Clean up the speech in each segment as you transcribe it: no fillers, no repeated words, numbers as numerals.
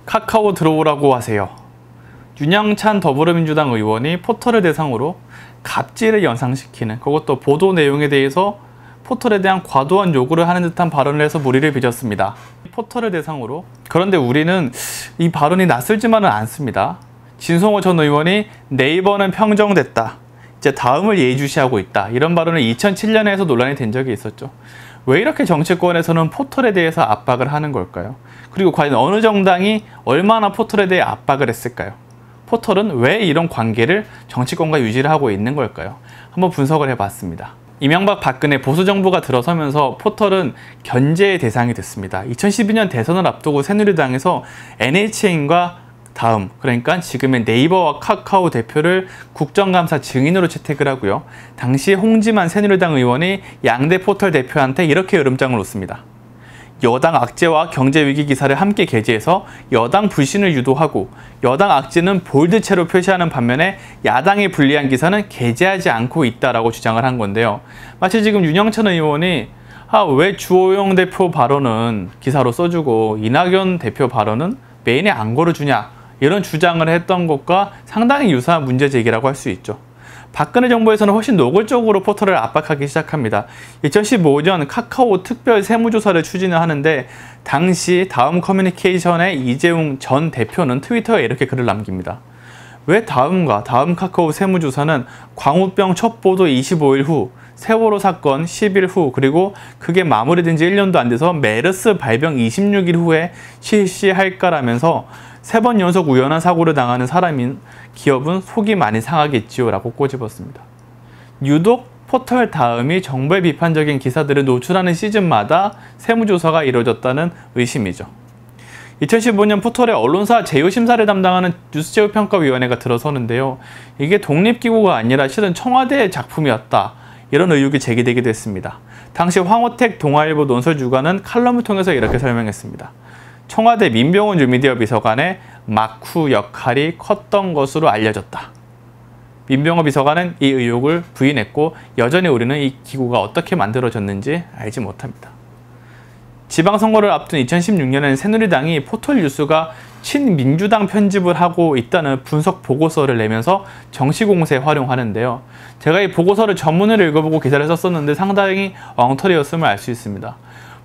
카카오 들어오라고 하세요. 윤영찬 더불어민주당 의원이 포털을 대상으로 갑질을 연상시키는, 그것도 보도 내용에 대해서 포털에 대한 과도한 요구를 하는 듯한 발언을 해서 물의를 빚었습니다. 포털을 대상으로. 그런데 우리는 이 발언이 낯설지만은 않습니다. 진성호 전 의원이 네이버는 평정됐다, 이제 다음을 예의주시하고 있다, 이런 발언을 2007년에 해서 논란이 된 적이 있었죠. 왜 이렇게 정치권에서는 포털에 대해서 압박을 하는 걸까요? 그리고 과연 어느 정당이 얼마나 포털에 대해 압박을 했을까요? 포털은 왜 이런 관계를 정치권과 유지를 하고 있는 걸까요? 한번 분석을 해봤습니다. 이명박 박근혜 보수정부가 들어서면서 포털은 견제의 대상이 됐습니다. 2012년 대선을 앞두고 새누리당에서 NHN과 다음, 그러니까 지금의 네이버와 카카오 대표를 국정감사 증인으로 채택을 하고요. 당시 홍지만 새누리당 의원이 양대 포털 대표한테 이렇게 으름장을 놓습니다. 여당 악재와 경제위기 기사를 함께 게재해서 여당 불신을 유도하고 여당 악재는 볼드체로 표시하는 반면에 야당에 불리한 기사는 게재하지 않고 있다라고 주장을 한 건데요. 마치 지금 윤영찬 의원이 왜 주호영 대표 발언은 기사로 써주고 이낙연 대표 발언은 메인에 안 걸어주냐, 이런 주장을 했던 것과 상당히 유사한 문제 제기라고 할 수 있죠. 박근혜 정부에서는 훨씬 노골적으로 포털을 압박하기 시작합니다. 2015년 카카오 특별 세무조사를 추진을 하는데 당시 다음 커뮤니케이션의 이재용 전 대표는 트위터에 이렇게 글을 남깁니다. 왜 다음 카카오 세무조사는 광우병 첫 보도 25일 후, 세월호 사건 10일 후, 그리고 그게 마무리된 지 1년도 안 돼서 메르스 발병 26일 후에 실시할까라면서 3번 연속 우연한 사고를 당하는 사람인 기업은 속이 많이 상하겠지요 라고 꼬집었습니다. 유독 포털 다음이 정부의 비판적인 기사들을 노출하는 시즌마다 세무조사가 이루어졌다는 의심이죠. 2015년 포털의 언론사 제휴심사를 담당하는 뉴스제휴평가위원회가 들어서는데요. 이게 독립기구가 아니라 실은 청와대의 작품이었다, 이런 의혹이 제기되기도 했습니다. 당시 황호택 동아일보 논설주간은 칼럼을 통해서 이렇게 설명했습니다. 청와대 민병훈 뉴미디어 비서관의 막후 역할이 컸던 것으로 알려졌다. 민병헌 비서관은 이 의혹을 부인했고 여전히 우리는 이 기구가 어떻게 만들어졌는지 알지 못합니다. 지방선거를 앞둔 2016년에는 새누리당이 포털뉴스가 친민주당 편집을 하고 있다는 분석 보고서를 내면서 정치공세에 활용하는데요. 제가 이 보고서를 전문을 읽어보고 기사를 썼었는데 상당히 엉터리였음을 알 수 있습니다.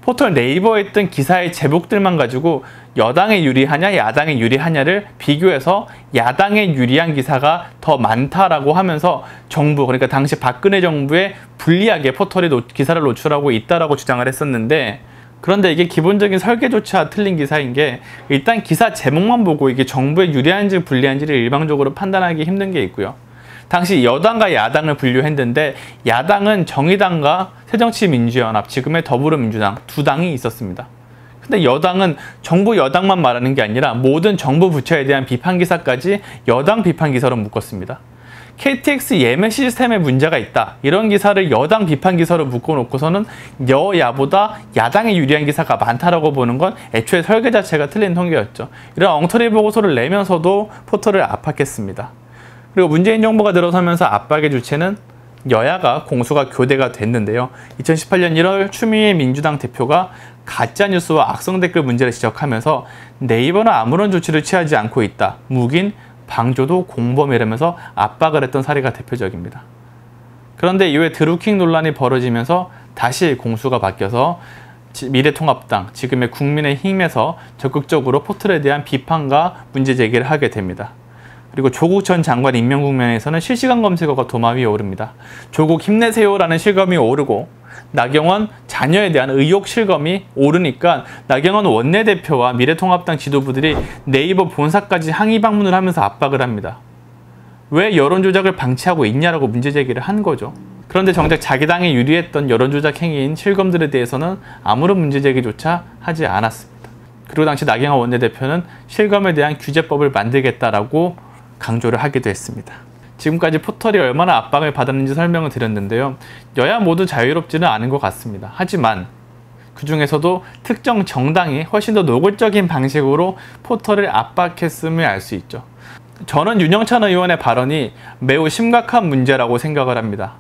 포털 네이버에 있던 기사의 제목들만 가지고 여당에 유리하냐 야당에 유리하냐를 비교해서 야당에 유리한 기사가 더 많다라고 하면서 정부, 그러니까 당시 박근혜 정부에 불리하게 포털이 기사를 노출하고 있다라고 주장을 했었는데, 그런데 이게 기본적인 설계조차 틀린 기사인 게, 일단 기사 제목만 보고 이게 정부에 유리한지 불리한지를 일방적으로 판단하기 힘든 게 있고요. 당시 여당과 야당을 분류했는데 야당은 정의당과 새정치민주연합, 지금의 더불어민주당 두 당이 있었습니다. 근데 여당은 정부 여당만 말하는 게 아니라 모든 정부 부처에 대한 비판 기사까지 여당 비판 기사로 묶었습니다. KTX 예매 시스템에 문제가 있다, 이런 기사를 여당 비판 기사로 묶어놓고서는 여야보다 야당에 유리한 기사가 많다라고 보는 건 애초에 설계 자체가 틀린 통계였죠. 이런 엉터리 보고서를 내면서도 포털을 압박했습니다. 그리고 문재인 정부가 들어서면서 압박의 주체는 여야가 공수가 교대가 됐는데요. 2018년 1월 추미애 민주당 대표가 가짜뉴스와 악성 댓글 문제를 지적하면서 네이버는 아무런 조치를 취하지 않고 있다, 묵인, 방조도 공범이라면서 압박을 했던 사례가 대표적입니다. 그런데 이후에 드루킹 논란이 벌어지면서 다시 공수가 바뀌어서 미래통합당, 지금의 국민의힘에서 적극적으로 포털에 대한 비판과 문제 제기를 하게 됩니다. 그리고 조국 전 장관 임명 국면에서는 실시간 검색어가 도마 위에 오릅니다. 조국 힘내세요라는 실검이 오르고 나경원 자녀에 대한 의혹 실검이 오르니까 나경원 원내대표와 미래통합당 지도부들이 네이버 본사까지 항의 방문을 하면서 압박을 합니다. 왜 여론조작을 방치하고 있냐라고 문제 제기를 한 거죠. 그런데 정작 자기 당에 유리했던 여론조작 행위인 실검들에 대해서는 아무런 문제 제기조차 하지 않았습니다. 그리고 당시 나경원 원내대표는 실검에 대한 규제법을 만들겠다라고 강조를 하기도 했습니다. 지금까지 포털이 얼마나 압박을 받았는지 설명을 드렸는데요. 여야 모두 자유롭지는 않은 것 같습니다. 하지만 그 중에서도 특정 정당이 훨씬 더 노골적인 방식으로 포털을 압박했음을 알 수 있죠. 저는 윤영찬 의원의 발언이 매우 심각한 문제라고 생각을 합니다.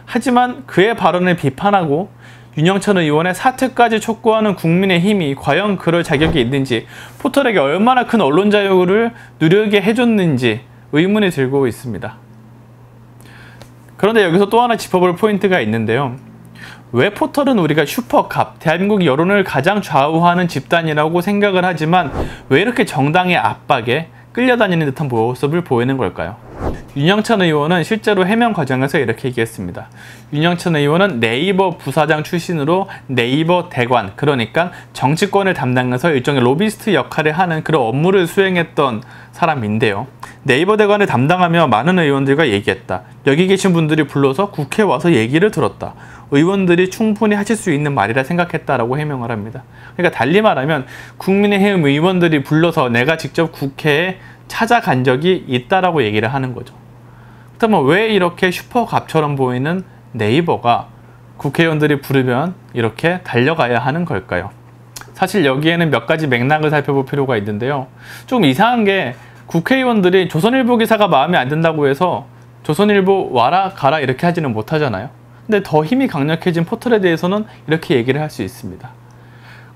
하지만 그의 발언을 비판하고 윤영찬 의원의 사퇴까지 촉구하는 국민의힘이 과연 그럴 자격이 있는지, 포털에게 얼마나 큰 언론 자유를 누리게 해줬는지 의문이 들고 있습니다. 그런데 여기서 또 하나 짚어볼 포인트가 있는데요. 왜 포털은 우리가 슈퍼갑, 대한민국 여론을 가장 좌우하는 집단이라고 생각을 하지만 왜 이렇게 정당의 압박에 끌려다니는 듯한 모습을 보이는 걸까요? 윤영찬 의원은 실제로 해명 과정에서 이렇게 얘기했습니다. 윤영찬 의원은 네이버 부사장 출신으로 네이버 대관, 그러니까 정치권을 담당해서 일종의 로비스트 역할을 하는 그런 업무를 수행했던 사람인데요. 네이버 대관을 담당하며 많은 의원들과 얘기했다. 여기 계신 분들이 불러서 국회에 와서 얘기를 들었다. 의원들이 충분히 하실 수 있는 말이라 생각했다라고 해명을 합니다. 그러니까 달리 말하면 국민의힘 의원들이 불러서 내가 직접 국회에 찾아간 적이 있다라고 얘기를 하는 거죠. 그렇다면 왜 이렇게 슈퍼갑처럼 보이는 네이버가 국회의원들이 부르면 이렇게 달려가야 하는 걸까요? 사실 여기에는 몇 가지 맥락을 살펴볼 필요가 있는데요. 좀 이상한 게 국회의원들이 조선일보 기사가 마음에 안 든다고 해서 조선일보 와라 가라 이렇게 하지는 못하잖아요. 근데 더 힘이 강력해진 포털에 대해서는 이렇게 얘기를 할 수 있습니다.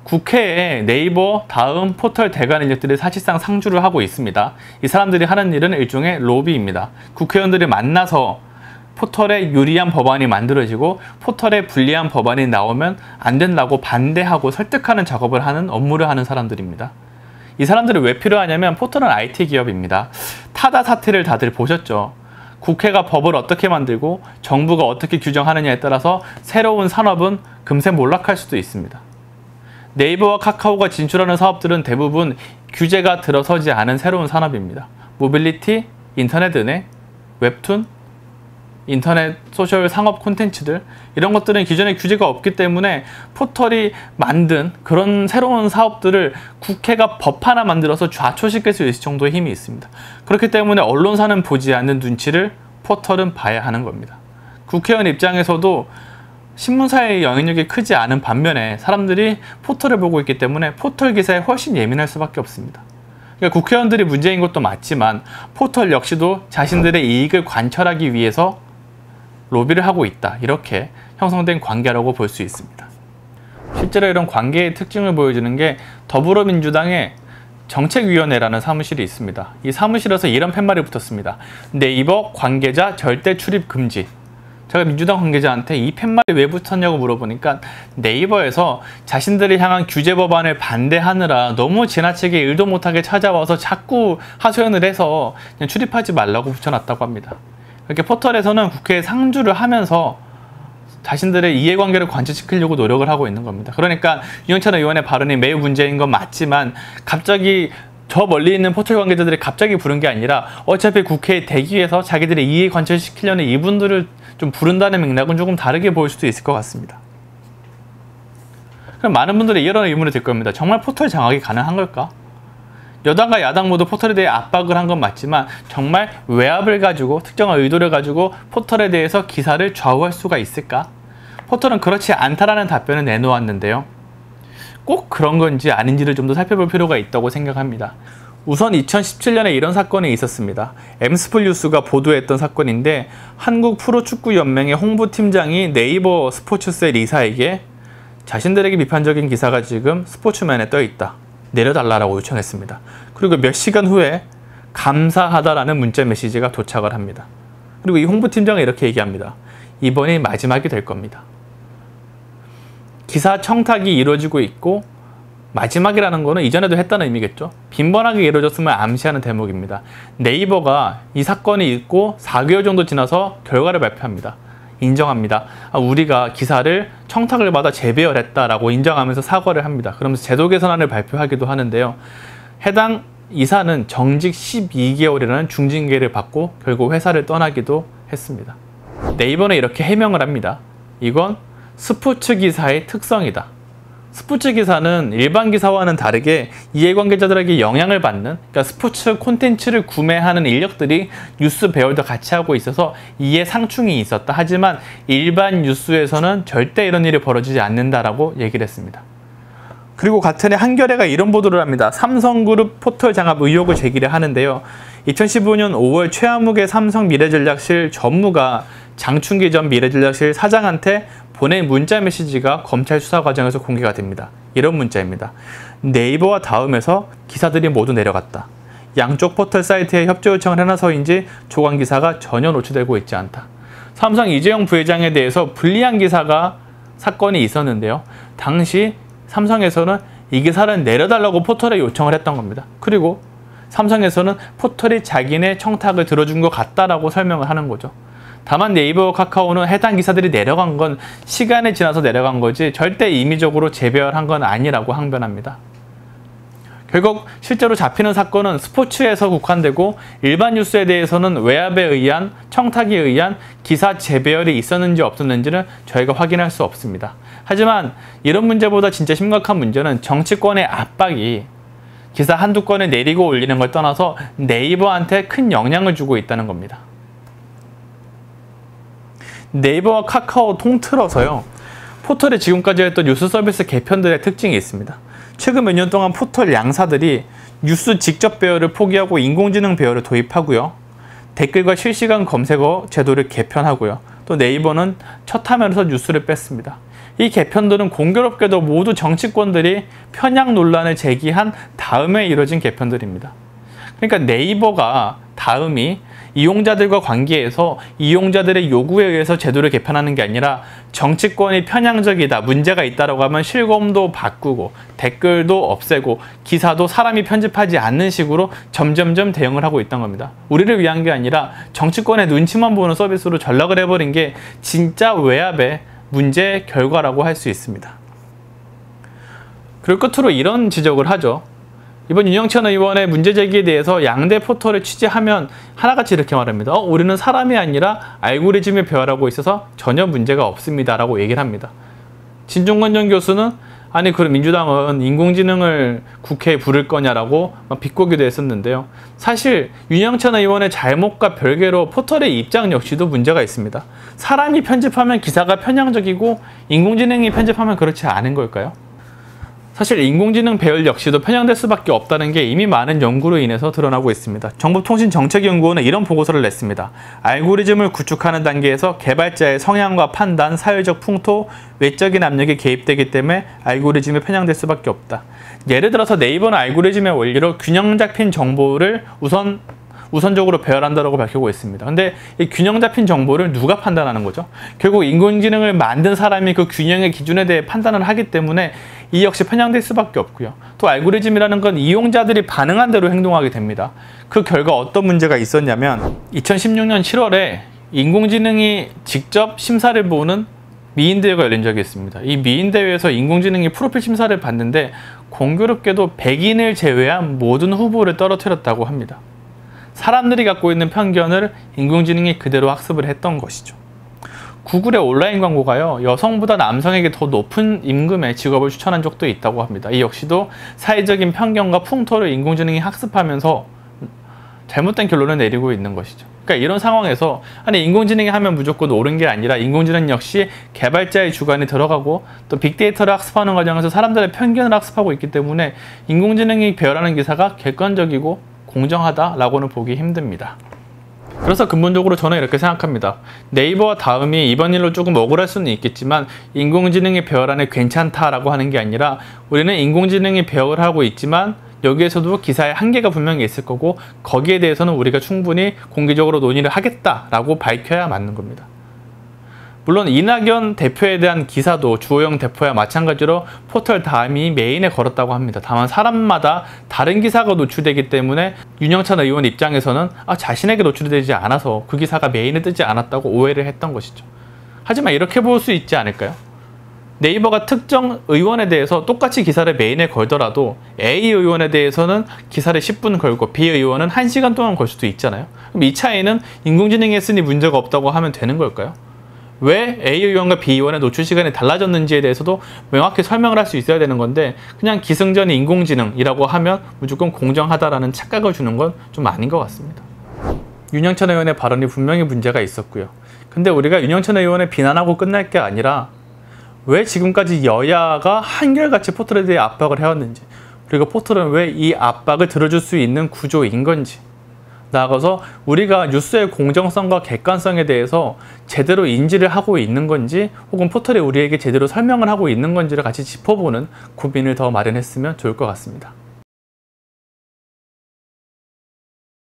국회에 네이버 다음 포털 대관 인력들이 사실상 상주를 하고 있습니다. 이 사람들이 하는 일은 일종의 로비입니다. 국회의원들이 만나서 포털에 유리한 법안이 만들어지고 포털에 불리한 법안이 나오면 안 된다고 반대하고 설득하는 작업을 하는 업무를 하는 사람들입니다. 이 사람들이 왜 필요하냐면 포털은 IT 기업입니다. 타다 사태를 다들 보셨죠? 국회가 법을 어떻게 만들고 정부가 어떻게 규정하느냐에 따라서 새로운 산업은 금세 몰락할 수도 있습니다. 네이버와 카카오가 진출하는 사업들은 대부분 규제가 들어서지 않은 새로운 산업입니다. 모빌리티, 인터넷 은행, 웹툰, 인터넷 소셜 상업 콘텐츠들, 이런 것들은 기존에 규제가 없기 때문에 포털이 만든 그런 새로운 사업들을 국회가 법 하나 만들어서 좌초시킬 수 있을 정도의 힘이 있습니다. 그렇기 때문에 언론사는 보지 않는 눈치를 포털은 봐야 하는 겁니다. 국회의원 입장에서도 신문사의 영향력이 크지 않은 반면에 사람들이 포털을 보고 있기 때문에 포털 기사에 훨씬 예민할 수밖에 없습니다. 그러니까 국회의원들이 문제인 것도 맞지만 포털 역시도 자신들의 이익을 관철하기 위해서 로비를 하고 있다, 이렇게 형성된 관계라고 볼 수 있습니다. 실제로 이런 관계의 특징을 보여주는 게 더불어민주당의 정책위원회라는 사무실이 있습니다. 이 사무실에서 이런 팻말이 붙었습니다. 네이버 관계자 절대 출입 금지. 제가 민주당 관계자한테 이 팻말이 왜 붙었냐고 물어보니까 네이버에서 자신들이 향한 규제 법안을 반대하느라 너무 지나치게 일도 못하게 찾아와서 자꾸 하소연을 해서 그냥 출입하지 말라고 붙여놨다고 합니다. 이렇게 포털에서는 국회에 상주를 하면서 자신들의 이해관계를 관철시키려고 노력을 하고 있는 겁니다. 그러니까 윤영찬 의원의 발언이 매우 문제인 건 맞지만 갑자기 저 멀리 있는 포털 관계자들이 갑자기 부른 게 아니라 어차피 국회에 대기해서 자기들의 이해 관철시키려는 이분들을 좀 부른다는 맥락은 조금 다르게 보일 수도 있을 것 같습니다. 그럼 많은 분들이 이런 의문이 들 겁니다. 정말 포털 장악이 가능한 걸까? 여당과 야당 모두 포털에 대해 압박을 한 건 맞지만 정말 외압을 가지고 특정한 의도를 가지고 포털에 대해서 기사를 좌우할 수가 있을까? 포털은 그렇지 않다라는 답변을 내놓았는데요. 꼭 그런 건지 아닌지를 좀 더 살펴볼 필요가 있다고 생각합니다. 우선 2017년에 이런 사건이 있었습니다. 엠스플 뉴스가 보도했던 사건인데 한국 프로축구연맹의 홍보팀장이 네이버 스포츠셀 이사에게 자신들에게 비판적인 기사가 지금 스포츠맨에 떠 있다, 내려달라고 요청했습니다. 그리고 몇 시간 후에 감사하다라는 문자 메시지가 도착을 합니다. 그리고 이 홍보팀장은 이렇게 얘기합니다. 이번이 마지막이 될 겁니다. 기사 청탁이 이루어지고 있고 마지막이라는 거는 이전에도 했다는 의미겠죠. 빈번하게 이루어졌음을 암시하는 대목입니다. 네이버가 이 사건이 있고 4개월 정도 지나서 결과를 발표합니다. 인정합니다. 우리가 기사를 청탁을 받아 재배열했다라고 인정하면서 사과를 합니다. 그러면서 제도 개선안을 발표하기도 하는데요. 해당 이사는 정직 12개월이라는 중징계를 받고 결국 회사를 떠나기도 했습니다. 네이버는 이렇게 해명을 합니다. 이건 스포츠 기사의 특성이다. 스포츠 기사는 일반 기사와는 다르게 이해관계자들에게 영향을 받는, 그러니까 스포츠 콘텐츠를 구매하는 인력들이 뉴스 배열도 같이 하고 있어서 이해 상충이 있었다. 하지만 일반 뉴스에서는 절대 이런 일이 벌어지지 않는다라고 얘기를 했습니다. 그리고 같은 해 한겨레가 이런 보도를 합니다. 삼성그룹 포털 장악 의혹을 제기를 하는데요. 2015년 5월 최아무개 삼성 미래전략실 전무가 장충기 전 미래전략실 사장한테 보낸 문자 메시지가 검찰 수사 과정에서 공개가 됩니다. 이런 문자입니다. 네이버와 다음에서 기사들이 모두 내려갔다. 양쪽 포털 사이트에 협조 요청을 해놔서인지 조간 기사가 전혀 노출되고 있지 않다. 삼성 이재용 부회장에 대해서 불리한 기사가 사건이 있었는데요. 당시 삼성에서는 이 기사를 내려달라고 포털에 요청을 했던 겁니다. 그리고 삼성에서는 포털이 자기네 청탁을 들어준 것 같다라고 설명을 하는 거죠. 다만 네이버와 카카오는 해당 기사들이 내려간 건 시간이 지나서 내려간 거지 절대 임의적으로 재배열한 건 아니라고 항변합니다. 결국 실제로 잡히는 사건은 스포츠에서 국한되고 일반 뉴스에 대해서는 외압에 의한 청탁에 의한 기사 재배열이 있었는지 없었는지는 저희가 확인할 수 없습니다. 하지만 이런 문제보다 진짜 심각한 문제는 정치권의 압박이 기사 한두 건을 내리고 올리는 걸 떠나서 네이버한테 큰 영향을 주고 있다는 겁니다. 네이버와 카카오 통틀어서요. 포털에 지금까지 했던 뉴스 서비스 개편들의 특징이 있습니다. 최근 몇 년 동안 포털 양사들이 뉴스 직접 배열을 포기하고 인공지능 배열을 도입하고요. 댓글과 실시간 검색어 제도를 개편하고요. 또 네이버는 첫 화면에서 뉴스를 뺐습니다. 이 개편들은 공교롭게도 모두 정치권들이 편향 논란을 제기한 다음에 이뤄진 개편들입니다. 그러니까 네이버가 다음이 이용자들과 관계에서 이용자들의 요구에 의해서 제도를 개편하는 게 아니라 정치권이 편향적이다, 문제가 있다라고 하면 실검도 바꾸고 댓글도 없애고 기사도 사람이 편집하지 않는 식으로 점점점 대응을 하고 있던 겁니다. 우리를 위한 게 아니라 정치권의 눈치만 보는 서비스로 전락을 해버린 게 진짜 외압의 문제의 결과라고 할 수 있습니다. 그리고 끝으로 이런 지적을 하죠. 이번 윤영찬 의원의 문제 제기에 대해서 양대 포털을 취재하면 하나같이 이렇게 말합니다. 우리는 사람이 아니라 알고리즘에 배열하고 있어서 전혀 문제가 없습니다. 라고 얘기를 합니다. 진중권 전 교수는 아니 그럼 민주당은 인공지능을 국회에 부를 거냐라고 비꼬기도 했었는데요. 사실 윤영찬 의원의 잘못과 별개로 포털의 입장 역시도 문제가 있습니다. 사람이 편집하면 기사가 편향적이고 인공지능이 편집하면 그렇지 않은 걸까요? 사실 인공지능 배열 역시도 편향될 수밖에 없다는 게 이미 많은 연구로 인해서 드러나고 있습니다. 정보통신정책연구원은 이런 보고서를 냈습니다. 알고리즘을 구축하는 단계에서 개발자의 성향과 판단, 사회적 풍토, 외적인 압력이 개입되기 때문에 알고리즘이 편향될 수밖에 없다. 예를 들어서 네이버는 알고리즘의 원리로 균형 잡힌 정보를 우선적으로 배열한다고 밝히고 있습니다. 근데 이 균형 잡힌 정보를 누가 판단하는 거죠? 결국 인공지능을 만든 사람이 그 균형의 기준에 대해 판단을 하기 때문에 이 역시 편향될 수밖에 없고요. 또 알고리즘이라는 건 이용자들이 반응한 대로 행동하게 됩니다. 그 결과 어떤 문제가 있었냐면 2016년 7월에 인공지능이 직접 심사를 보는 미인대회가 열린 적이 있습니다. 이 미인대회에서 인공지능이 프로필 심사를 봤는데 공교롭게도 백인을 제외한 모든 후보를 떨어뜨렸다고 합니다. 사람들이 갖고 있는 편견을 인공지능이 그대로 학습을 했던 것이죠. 구글의 온라인 광고가요, 여성보다 남성에게 더 높은 임금의 직업을 추천한 적도 있다고 합니다. 이 역시도 사회적인 편견과 풍토를 인공지능이 학습하면서 잘못된 결론을 내리고 있는 것이죠. 그러니까 이런 상황에서 아니 인공지능이 하면 무조건 옳은 게 아니라 인공지능 역시 개발자의 주관이 들어가고 또 빅데이터를 학습하는 과정에서 사람들의 편견을 학습하고 있기 때문에 인공지능이 배열하는 기사가 객관적이고 공정하다라고는 보기 힘듭니다. 그래서 근본적으로 저는 이렇게 생각합니다. 네이버와 다음이 이번 일로 조금 억울할 수는 있겠지만 인공지능이 배열안에 괜찮다라고 하는 게 아니라 우리는 인공지능이 배열을 하고 있지만 여기에서도 기사의 한계가 분명히 있을 거고 거기에 대해서는 우리가 충분히 공개적으로 논의를 하겠다라고 밝혀야 맞는 겁니다. 물론 이낙연 대표에 대한 기사도 주호영 대표와 마찬가지로 포털 다음이 메인에 걸었다고 합니다. 다만 사람마다 다른 기사가 노출되기 때문에 윤영찬 의원 입장에서는 자신에게 노출되지 않아서 그 기사가 메인에 뜨지 않았다고 오해를 했던 것이죠. 하지만 이렇게 볼 수 있지 않을까요? 네이버가 특정 의원에 대해서 똑같이 기사를 메인에 걸더라도 A 의원에 대해서는 기사를 10분 걸고 B 의원은 1시간 동안 걸 수도 있잖아요. 그럼 이 차이는 인공지능이 했으니 문제가 없다고 하면 되는 걸까요? 왜 A 의원과 B 의원의 노출 시간이 달라졌는지에 대해서도 명확히 설명을 할 수 있어야 되는 건데 그냥 기승전이 인공지능이라고 하면 무조건 공정하다라는 착각을 주는 건 좀 아닌 것 같습니다. 윤영찬 의원의 발언이 분명히 문제가 있었고요. 근데 우리가 윤영찬 의원을 비난하고 끝날 게 아니라 왜 지금까지 여야가 한결같이 포털에 대해 압박을 해왔는지 그리고 포털은 왜 이 압박을 들어줄 수 있는 구조인 건지 나아가서 우리가 뉴스의 공정성과 객관성에 대해서 제대로 인지를 하고 있는 건지 혹은 포털이 우리에게 제대로 설명을 하고 있는 건지를 같이 짚어보는 고민을 더 마련했으면 좋을 것 같습니다.